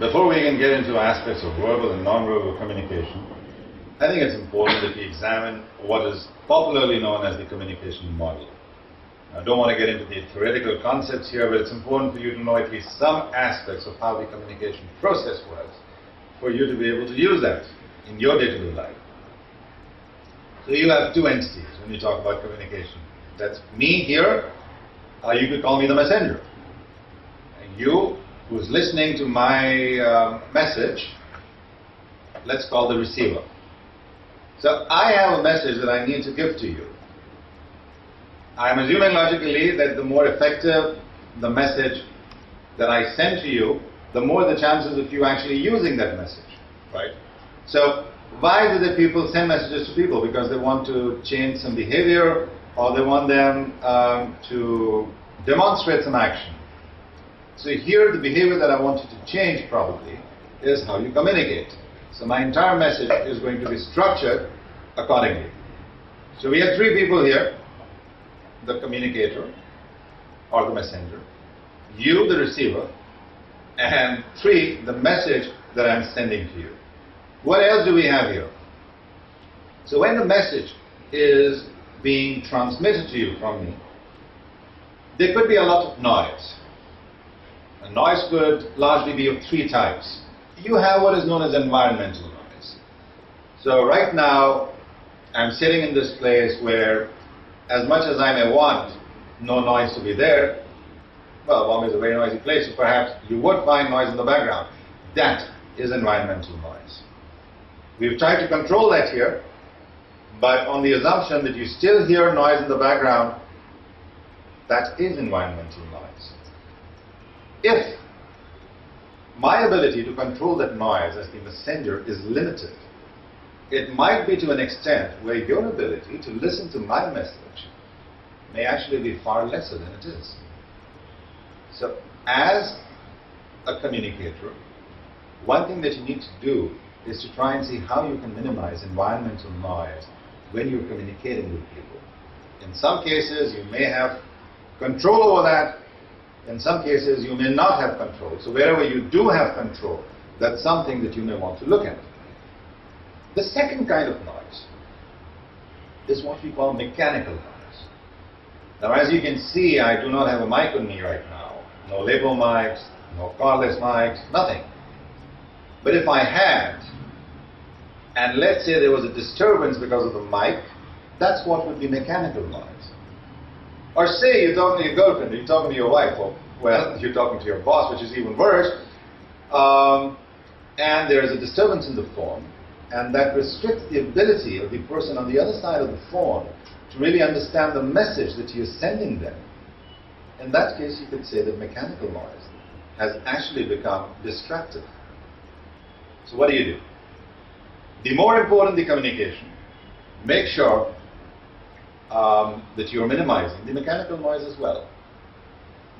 Before we can get into aspects of verbal and non-verbal communication, I think it's important that we examine what is popularly known as the communication model. I don't want to get into the theoretical concepts here, but it's important for you to know at least some aspects of how the communication process works for you to be able to use that in your day-to-day life. So you have two entities when you talk about communication. That's me here, you could call me the messenger. And you, who's listening to my message, let's call the receiver. So I have a message that I need to give to you. I'm assuming logically that the more effective the message that I send to you, the more the chances of you actually using that message, right? So why do the people send messages to people? Because they want to change some behavior, or they want them to demonstrate some action. So here the behavior that I want you to change probably is how you communicate. So my entire message is going to be structured accordingly. So we have three people here: the communicator or the messenger, you, the receiver, and three, the message that I'm sending to you. What else do we have here? So when the message is being transmitted to you from me, there could be a lot of noise. A noise could largely be of three types. You have what is known as environmental noise. So right now, I'm sitting in this place where, as much as I may want no noise to be there, well, Bombay is a very noisy place, so perhaps you would find noise in the background. That is environmental noise. We've tried to control that here, but on the assumption that you still hear noise in the background, that is environmental noise. If my ability to control that noise as the messenger is limited, it might be to an extent where your ability to listen to my message may actually be far lesser than it is. So, as a communicator, one thing that you need to do is to try and see how you can minimize environmental noise when you're communicating with people. In some cases, you may have control over that. In some cases, you may not have control. So wherever you do have control, that's something that you may want to look at. The second kind of noise is what we call mechanical noise. Now, as you can see, I do not have a mic on me right now. No label mics, no cordless mics, nothing. But if I had, and let's say there was a disturbance because of the mic, that's what would be mechanical noise. Or say you're talking to your girlfriend, or you're talking to your wife, or, well, you're talking to your boss, which is even worse, and there is a disturbance in the phone, and that restricts the ability of the person on the other side of the phone to really understand the message that you're sending them. In that case, you could say that mechanical noise has actually become distractive. So what do? The more important the communication, make sure that you're minimizing the mechanical noise as well.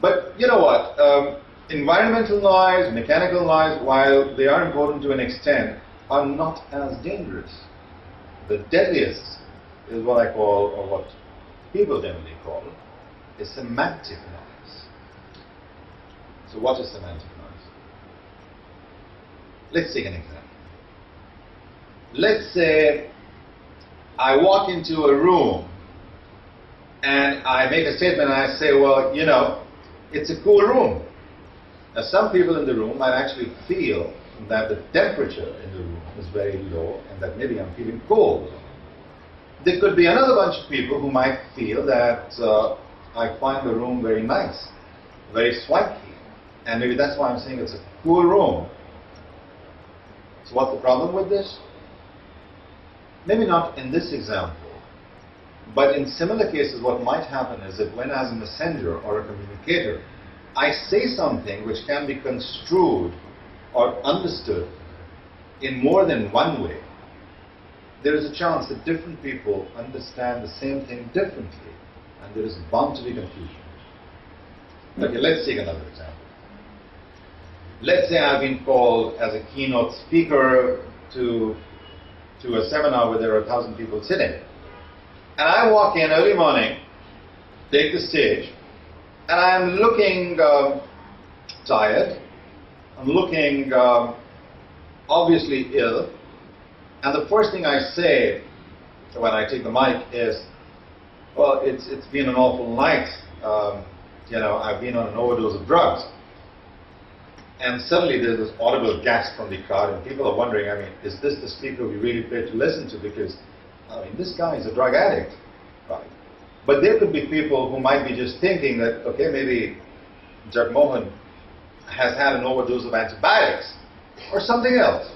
But you know what? Environmental noise, mechanical noise, while they are important to an extent, are not as dangerous. The deadliest is what I call, or what people generally call, is semantic noise. So what is semantic noise? Let's take an example. Let's say I walk into a room and I make a statement and I say, well, you know, it's a cool room. Now, some people in the room might actually feel that the temperature in the room is very low and that maybe I'm feeling cold. There could be another bunch of people who might feel that I find the room very nice, very swanky, and maybe that's why I'm saying it's a cool room. So what's the problem with this? Maybe not in this example, but in similar cases what might happen is that when as a messenger or a communicator, I say something which can be construed or understood in more than one way, there is a chance that different people understand the same thing differently, and there is bound to be confusion. Okay, let's take another example. Let's say I've been called as a keynote speaker to a seminar where there are 1,000 people sitting. And I walk in early morning, take the stage, and I'm looking tired, I'm looking obviously ill, and the first thing I say when I take the mic is, well, it's been an awful night. I've been on an overdose of drugs. And suddenly there's this audible gasp from the crowd, and people are wondering, is this the speaker we really paid to listen to? Because, this guy is a drug addict, right? But there could be people who might be just thinking that, okay, maybe Jagmohan has had an overdose of antibiotics or something else.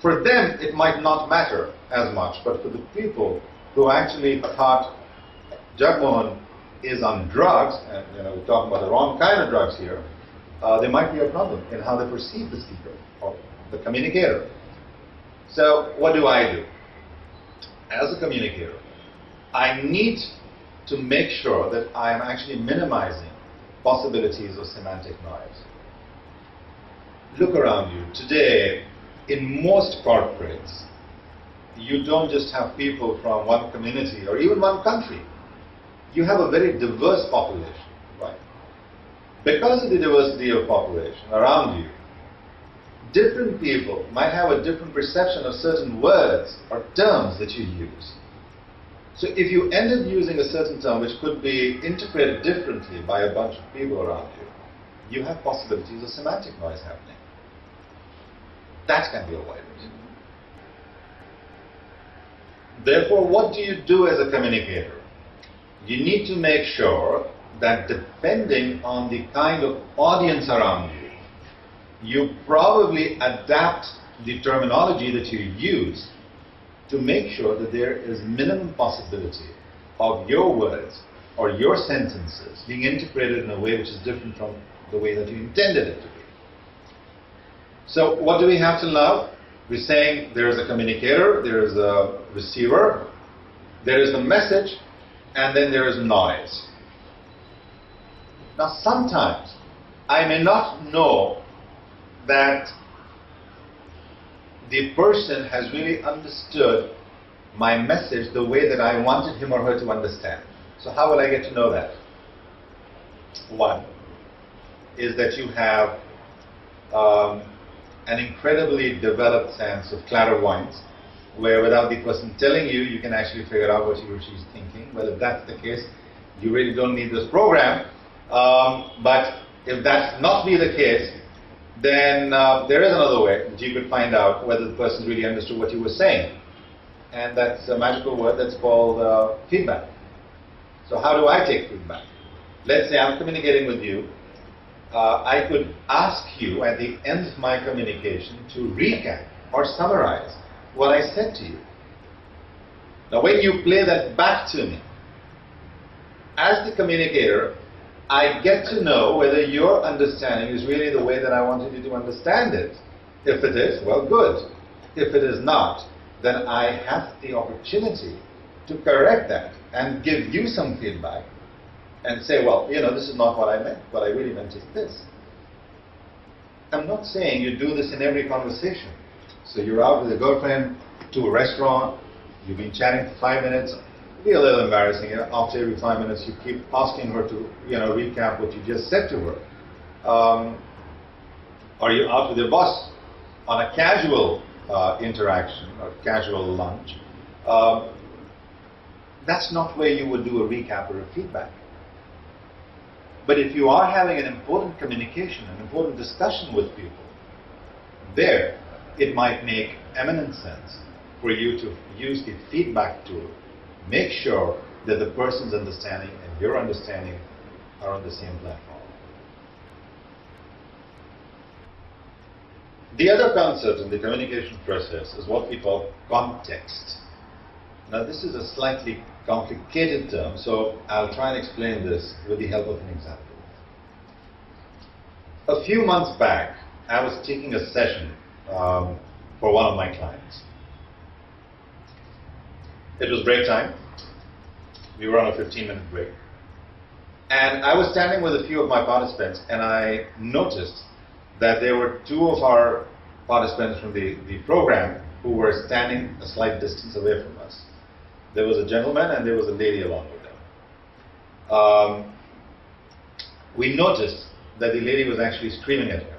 For them, it might not matter as much, but for the people who actually thought Jagmohan is on drugs, and we're talking about the wrong kind of drugs here, there might be a problem in how they perceive the speaker or the communicator. So what do? As a communicator, I need to make sure that I am actually minimizing possibilities of semantic noise. Look around you. Today, in most corporates, you don't just have people from one community or even one country. You have a very diverse population, right? Because of the diversity of population around you, different people might have a different perception of certain words or terms that you use. So if you end up using a certain term which could be interpreted differently by a bunch of people around you, you have possibilities of semantic noise happening. That can be avoided. Therefore, what do you do as a communicator? You need to make sure that depending on the kind of audience around you, you probably adapt the terminology that you use to make sure that there is minimum possibility of your words or your sentences being interpreted in a way which is different from the way that you intended it to be. So what do we have to know? We're saying there is a communicator, there is a receiver, there is the message, and then there is noise. Now sometimes I may not know that the person has really understood my message the way that I wanted him or her to understand. So how will I get to know that? One is that you have an incredibly developed sense of clairvoyance, where without the person telling you, you can actually figure out what he or she is thinking. Well, if that's the case, you really don't need this program. But if that's not be the case, then there is another way that you could find out whether the person really understood what you were saying. And that's a magical word that's called feedback. So how do I take feedback? Let's say I'm communicating with you. I could ask you at the end of my communication to recap or summarize what I said to you. Now when you play that back to me, as the communicator, I get to know whether your understanding is really the way that I wanted you to understand it. If it is, well, good. If it is not, then I have the opportunity to correct that and give you some feedback and say, well, this is not what I meant. What I really meant is this. I'm not saying you do this in every conversation. So you're out with a girlfriend to a restaurant, you've been chatting for 5 minutes. It'd be a little embarrassing. After every 5 minutes, you keep asking her to, recap what you just said to her. Or you're out with your boss on a casual interaction or casual lunch. That's not where you would do a recap or a feedback. But if you are having an important communication, an important discussion with people, there it might make eminent sense for you to use the feedback tool. Make sure that the person's understanding and your understanding are on the same platform. The other concept in the communication process is what we call context. Now this is a slightly complicated term, so I'll try and explain this with the help of an example. A few months back, I was taking a session for one of my clients. It was break time. We were on a 15-minute break. And I was standing with a few of my participants, and I noticed that there were two of our participants from the program who were standing a slight distance away from us. There was a gentleman and there was a lady along with them. We noticed that the lady was actually screaming at her.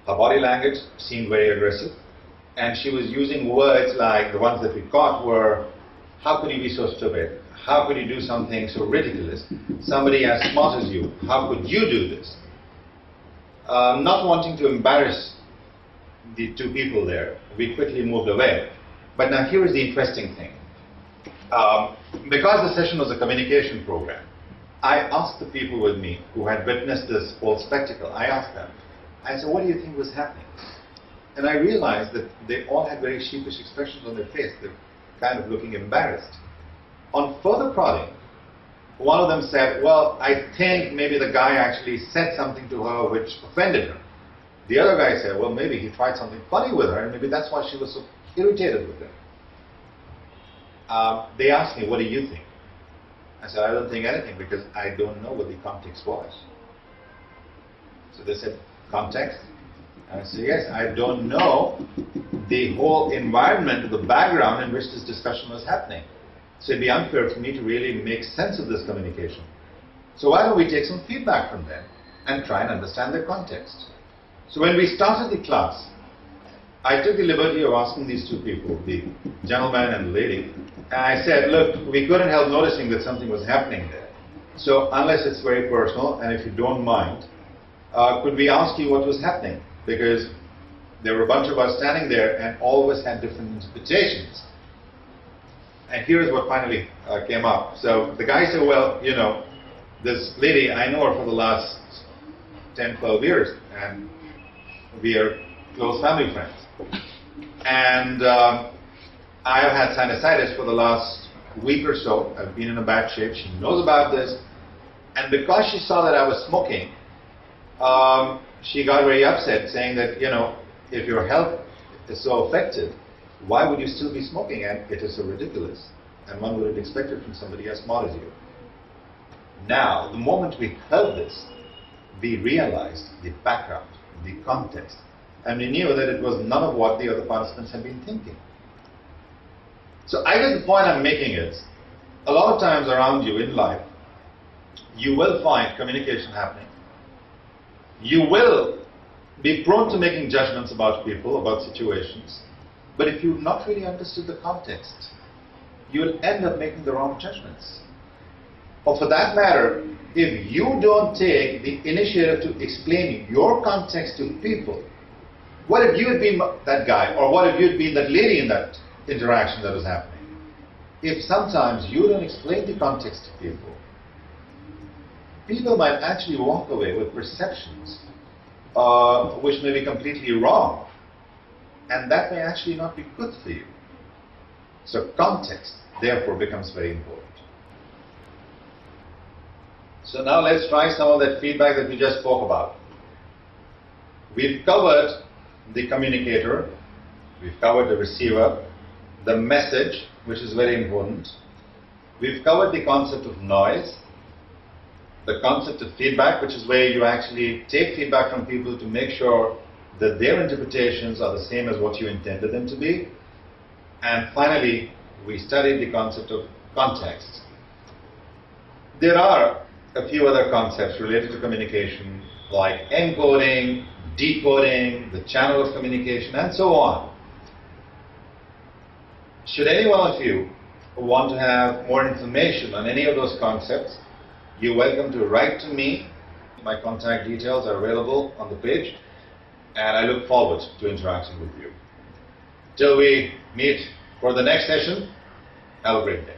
Her body language seemed very aggressive, and she was using words like the ones that we caught were, how could you be so stupid? How could you do something so ridiculous? Somebody as smart as you, how could you do this? Not wanting to embarrass the two people there, we quickly moved away. But now here is the interesting thing. Because the session was a communication program, I asked the people with me who had witnessed this whole spectacle, I asked them, I said, what do you think was happening? And I realized that they all had very sheepish expressions on their face. They were kind of looking embarrassed. On further prodding, one of them said, well, I think maybe the guy actually said something to her which offended her. The other guy said, well, maybe he tried something funny with her, and maybe that's why she was so irritated with him. They asked me, what do you think? I said, I don't think anything because I don't know what the context was. So they said, context? And I said, yes, I don't know the whole environment, the background in which this discussion was happening. So it'd be unfair for me to really make sense of this communication. So why don't we take some feedback from them and try and understand their context? So when we started the class, I took the liberty of asking these two people, the gentleman and the lady, and I said, look, we couldn't help noticing that something was happening there. So unless it's very personal, and if you don't mind, could we ask you what was happening? Because there were a bunch of us standing there and all of us had different interpretations. And here's what finally came up. So the guy said, well, you know, this lady, I know her for the last 10, 12 years, and we are close family friends. And I have had sinusitis for the last week or so. I've been in a bad shape. She knows about this. And because she saw that I was smoking, she got very upset, saying that, you know, if your health is so affected, why would you still be smoking? And it is so ridiculous. And one would have expected from somebody as smart as you. Now, the moment we heard this, we realized the background, the context, and we knew that it was none of what the other participants had been thinking. So I guess the point I'm making is, a lot of times around you in life, you will find communication happening. You will be prone to making judgments about people, about situations, but if you've not really understood the context, you will end up making the wrong judgments. Or for that matter, if you don't take the initiative to explain your context to people, what if you had been that guy, or what if you had been that lady in that interaction that was happening? If sometimes you don't explain the context to people, people might actually walk away with perceptions which may be completely wrong, and that may actually not be good for you. So context, therefore, becomes very important. So now let's try some of that feedback that we just spoke about. We've covered the communicator, we've covered the receiver, the message, which is very important. We've covered the concept of noise, the concept of feedback, which is where you actually take feedback from people to make sure that their interpretations are the same as what you intended them to be. And finally, we studied the concept of context. There are a few other concepts related to communication, like encoding, decoding, the channel of communication, and so on. Should any one of you want to have more information on any of those concepts, you're welcome to write to me. My contact details are available on the page, and I look forward to interacting with you. Till we meet for the next session, have a great day.